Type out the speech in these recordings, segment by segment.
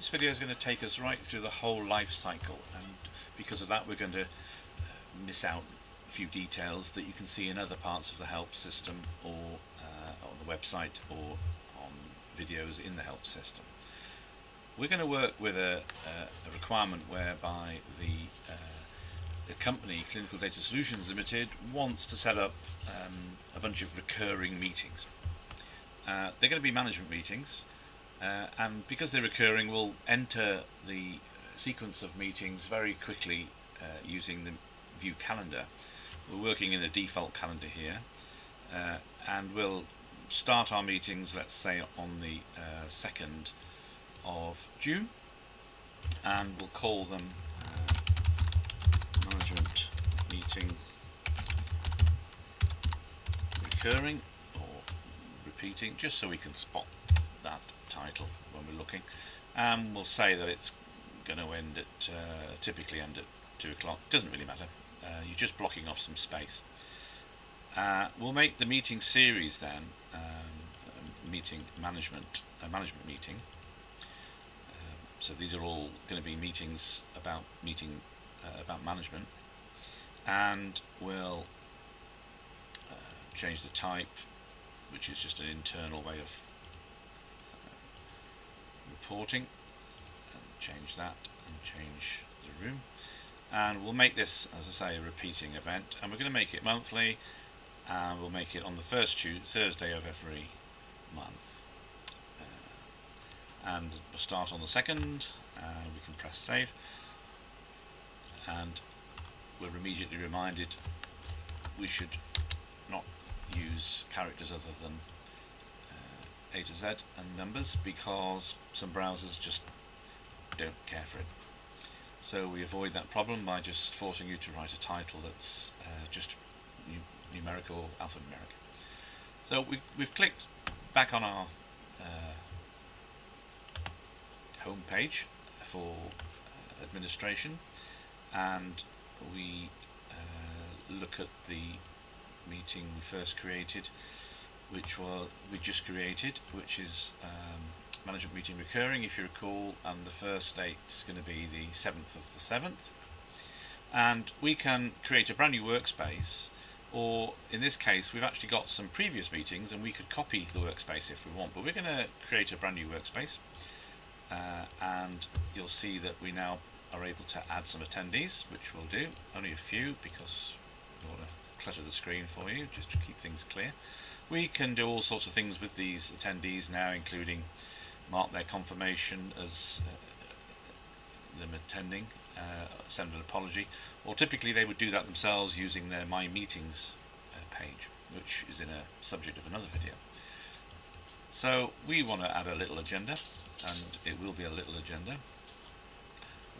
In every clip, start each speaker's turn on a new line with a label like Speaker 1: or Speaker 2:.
Speaker 1: This video is going to take us right through the whole life cycle, and because of that we're going to miss out a few details that you can see in other parts of the help system or on the website or on videos in the help system. We're going to work with a requirement whereby the company, Clinical Data Solutions Limited, wants to set up a bunch of recurring meetings. They're going to be management meetings, and because they're recurring, we'll enter the sequence of meetings very quickly using the view calendar. We're working in a default calendar here, and we'll start our meetings, let's say, on the 2nd of June, and we'll call them management meeting recurring or repeating, just so we can spot that title when we're looking. And we'll say that it's going to end at typically end at 2 o'clock. Doesn't really matter. You're just blocking off some space. We'll make the meeting series then management meeting. So these are all going to be meetings about management, and we'll change the type, which is just an internal way of reporting, and change that and change the room. And we'll make this, as I say, a repeating event, and we're going to make it monthly, and we'll make it on the first Thursday of every month. And we'll start on the 2nd, and we can press save, and we're immediately reminded we should not use characters other than A to Z and numbers, because some browsers just don't care for it. So we avoid that problem by just forcing you to write a title that's just numerical, alphanumeric. So we've clicked back on our home page for administration, and we look at the meeting we first created, which is management meeting recurring, if you recall, and the first date is going to be the 7th of the 7th. And we can create a brand new workspace, or in this case we've actually got some previous meetings and we could copy the workspace if we want, but we're going to create a brand new workspace. And you'll see that we now are able to add some attendees, which we'll do, only a few because we want to clutter the screen for you just to keep things clear. We can do all sorts of things with these attendees now, including mark their confirmation as them attending, send an apology, or typically they would do that themselves using their My Meetings page, which is in a subject of another video. So we want to add a little agenda, and it will be a little agenda.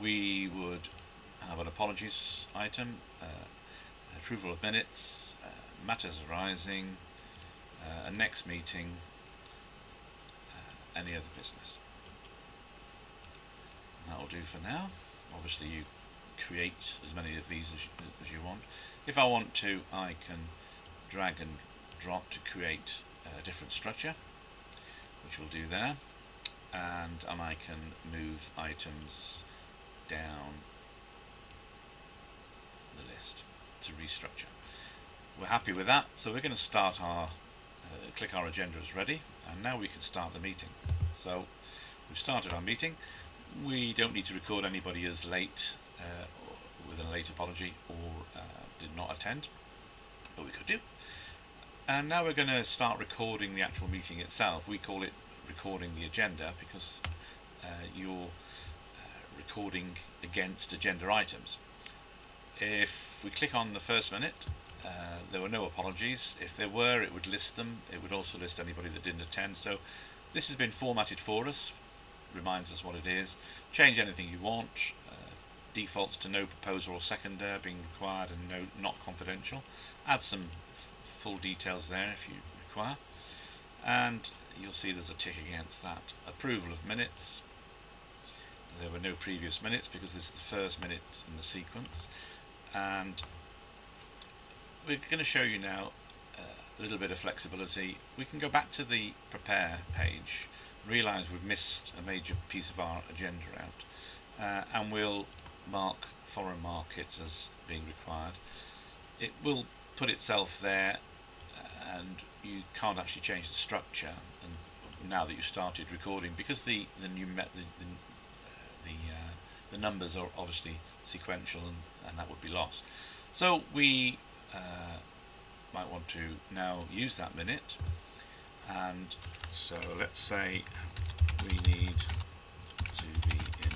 Speaker 1: We would have an apologies item, approval of minutes, matters arising, a next meeting, any other business. And that will do for now. Obviously you create as many of these as you want. If I want to, I can drag and drop to create a different structure, which we'll do there, and I can move items down the list to restructure. We're happy with that, so we're going to start our click our agenda as ready, and now we can start the meeting. So we've started our meeting. We don't need to record anybody as late with a late apology or did not attend, but we could do. And now we're going to start recording the actual meeting itself. We call it recording the agenda because you're recording against agenda items. If we click on the first minute, there were no apologies. If there were, it would list them. It would also list anybody that didn't attend. So this has been formatted for us, reminds us what it is. Change anything you want. Defaults to no proposer or seconder being required and no not confidential. Add some full details there if you require, and you'll see there's a tick against that. Approval of minutes. There were no previous minutes because this is the first minute in the sequence, and we're going to show you now a little bit of flexibility. We can go back to the prepare page realise we've missed a major piece of our agenda out, and we'll mark foreign markets as being required. It will put itself there, and you can't actually change the structure. And now that you started recording, because the numbers are obviously sequential, and that would be lost. So we might want to now use that minute, and so let's say we need to be in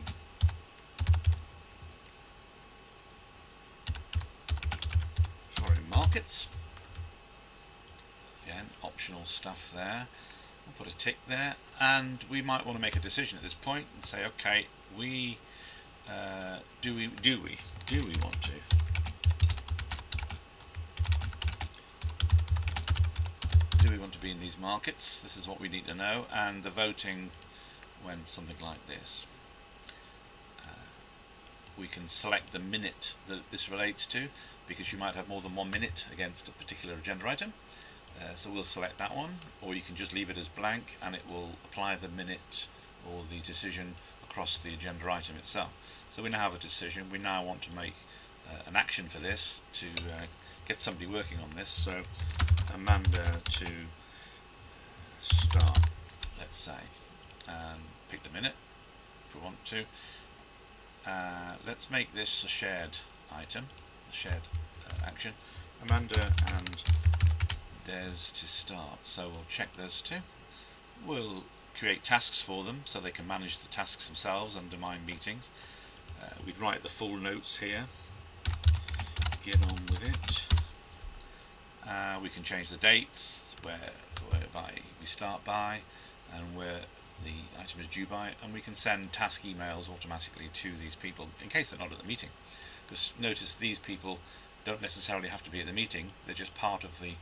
Speaker 1: foreign markets. Again, optional stuff there. We'll put a tick there, and we might want to make a decision at this point and say, okay, we do we want to be in these markets? This is what we need to know. And the voting went something like this. We can select the minute that this relates to, because you might have more than 1 minute against a particular agenda item. So we'll select that one, or you can just leave it as blank and it will apply the minute or the decision across the agenda item itself. So we now have a decision. We now want to make an action for this to get somebody working on this. So Amanda to start, let's say, and pick the minute if we want to. Let's make this a shared item, a shared action. Amanda and Des to start. So we'll check those two. We'll create tasks for them so they can manage the tasks themselves under my meetings. We'd write the full notes here. Get on with it. We can change the dates whereby we start by and where the item is due by, and we can send task emails automatically to these people in case they're not at the meeting. Because notice these people don't necessarily have to be at the meeting, they're just part of the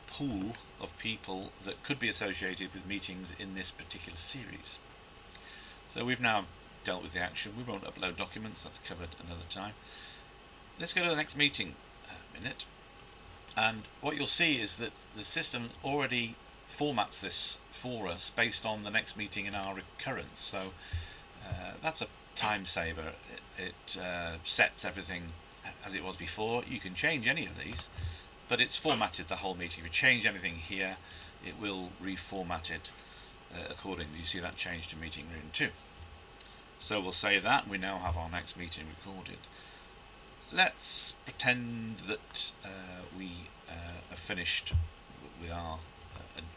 Speaker 1: pool of people that could be associated with meetings in this particular series. So we've now dealt with the action. We won't upload documents, that's covered another time. Let's go to the next meeting minute, and what you'll see is that the system already formats this for us based on the next meeting in our recurrence. So that's a time saver. It sets everything as it was before. You can change any of these, but it's formatted the whole meeting. If you change anything here, it will reformat it accordingly. You see that change to meeting room 2. So we'll save that, and we now have our next meeting recorded. Let's pretend that we have finished with our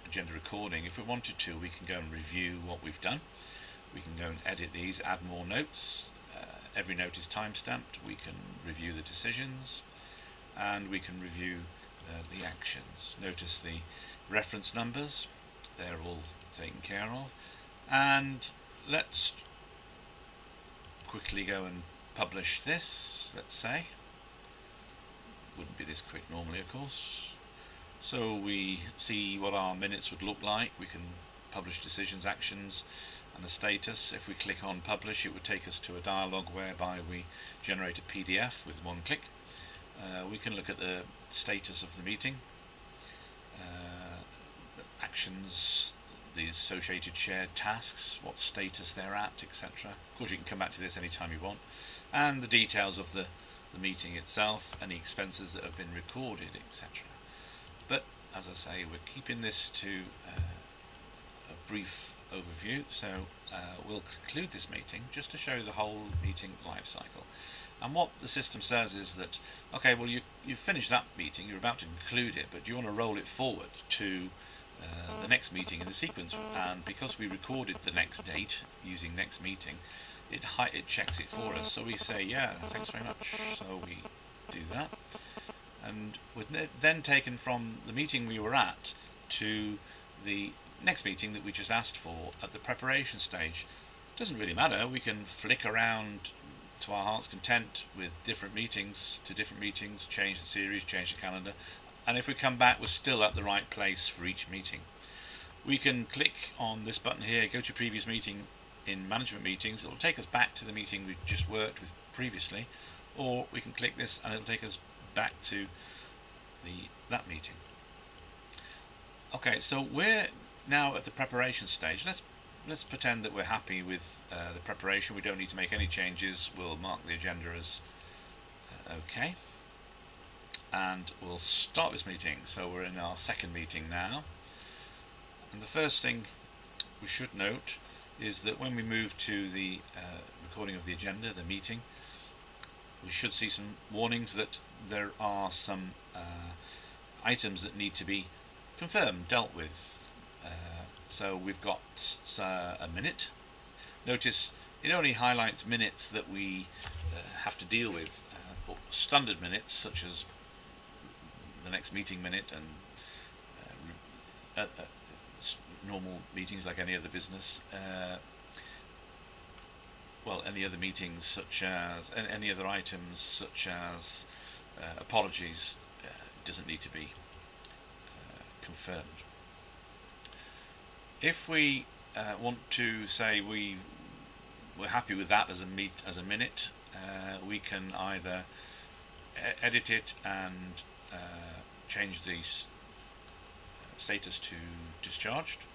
Speaker 1: agenda recording. If we wanted to, we can go and review what we've done. We can go and edit these, add more notes. Every note is time-stamped. We can review the decisions, and we can review the actions. Notice the reference numbers, they're all taken care of. And let's quickly go and publish this, let's say. Wouldn't be this quick normally, of course. So we see what our minutes would look like. We can publish decisions, actions, and the status. If we click on publish, it would take us to a dialog whereby we generate a PDF with one click. We can look at the status of the meeting, actions, the associated shared tasks, what status they're at, etc. Of course, you can come back to this anytime you want, and the details of the meeting itself, any expenses that have been recorded, etc. But as I say, we're keeping this to a brief overview, so we'll conclude this meeting just to show the whole meeting life cycle. And what the system says is that, okay, well, you've finished that meeting, you're about to conclude it, but do you want to roll it forward to the next meeting in the sequence? And because we recorded the next date using next meeting, it checks it for us. So we say, yeah, thanks very much. So we do that, and we're then taken from the meeting we were at to the next meeting that we just asked for at the preparation stage. Doesn't really matter, we can flick around to our heart's content with different meetings to different meetings, change the series, change the calendar, and if we come back we're still at the right place for each meeting. We can click on this button here, go to previous meeting in management meetings. It will take us back to the meeting we just worked with previously, or we can click this and it will take us back to that meeting. Okay, so we're now at the preparation stage. Let's let's pretend that we're happy with the preparation. We don't need to make any changes. We'll mark the agenda as OK. And we'll start this meeting. So we're in our second meeting now. And the first thing we should note is that when we move to the recording of the agenda, the meeting, we should see some warnings that there are some items that need to be confirmed, dealt with. So we've got a minute. Notice it only highlights minutes that we have to deal with. Standard minutes, such as the next meeting minute and normal meetings like any other business, any other meetings such as any other items such as apologies doesn't need to be confirmed. If we want to say we're happy with that as a minute, we can either edit it and change the status to discharged.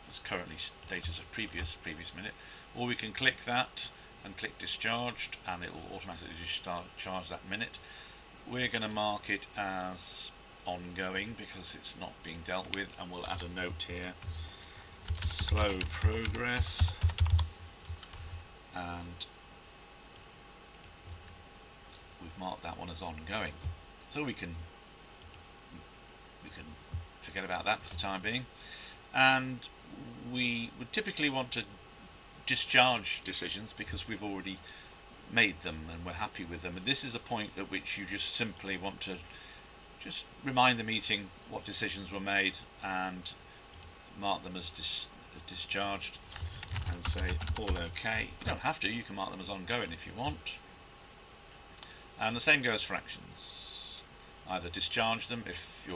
Speaker 1: It's currently status of previous minute, or we can click that and click discharged and it will automatically discharge that minute. We're going to mark it as ongoing because it's not being dealt with, and we'll add a note here, slow progress, and we've marked that one as ongoing. So we can forget about that for the time being, and we would typically want to discharge decisions because we've already made them and we're happy with them, and this is a point at which you just simply want to just remind the meeting what decisions were made and mark them as discharged and say all okay. You don't have to, you can mark them as ongoing if you want. And the same goes for actions. Either discharge them if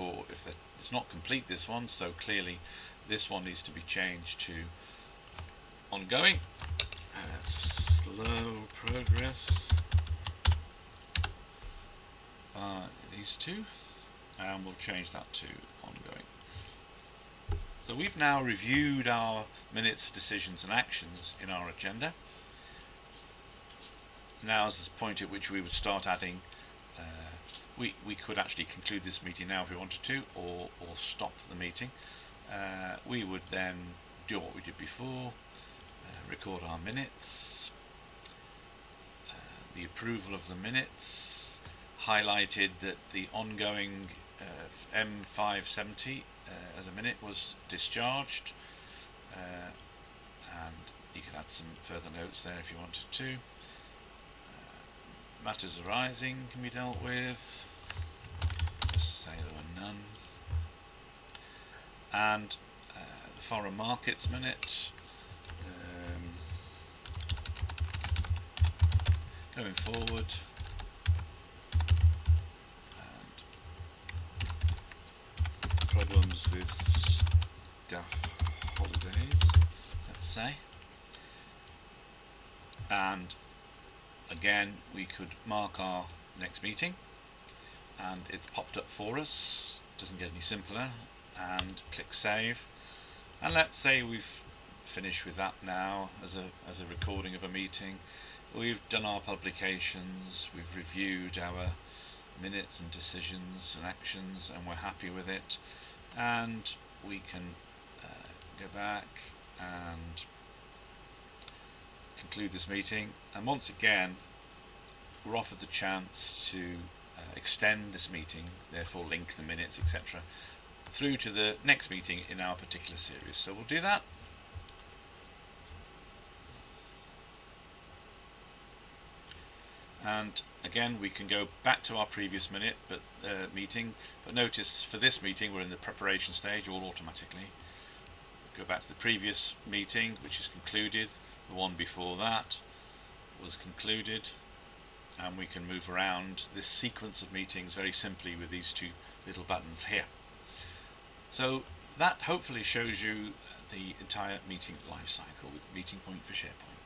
Speaker 1: it's not complete, this one, so clearly this one needs to be changed to ongoing. Slow progress. These two, and we'll change that to ongoing. So we've now reviewed our minutes, decisions and actions in our agenda. Now is the point at which we would start adding, we could actually conclude this meeting now if we wanted to, or stop the meeting. We would then do what we did before, record our minutes, the approval of the minutes, highlighted that the ongoing M570 as a minute was discharged, and you can add some further notes there if you wanted to. Matters arising can be dealt with, just say there were none, and the foreign markets minute, going forward, and problems with staff holidays, let's say, and again we could mark our next meeting and it's popped up for us, doesn't get any simpler, and click save, and let's say we've finished with that now as a recording of a meeting. We've done our publications, we've reviewed our minutes and decisions and actions, and we're happy with it, and we can go back and conclude this meeting. And once again we're offered the chance to extend this meeting, therefore link the minutes, etc., through to the next meeting in our particular series. So we'll do that. And again we can go back to our previous meeting, but notice for this meeting we're in the preparation stage all automatically. Go back to the previous meeting, which is concluded. The one before that was concluded, and we can move around this sequence of meetings very simply with these two little buttons here. So that hopefully shows you the entire meeting lifecycle with MeetingPoint for SharePoint.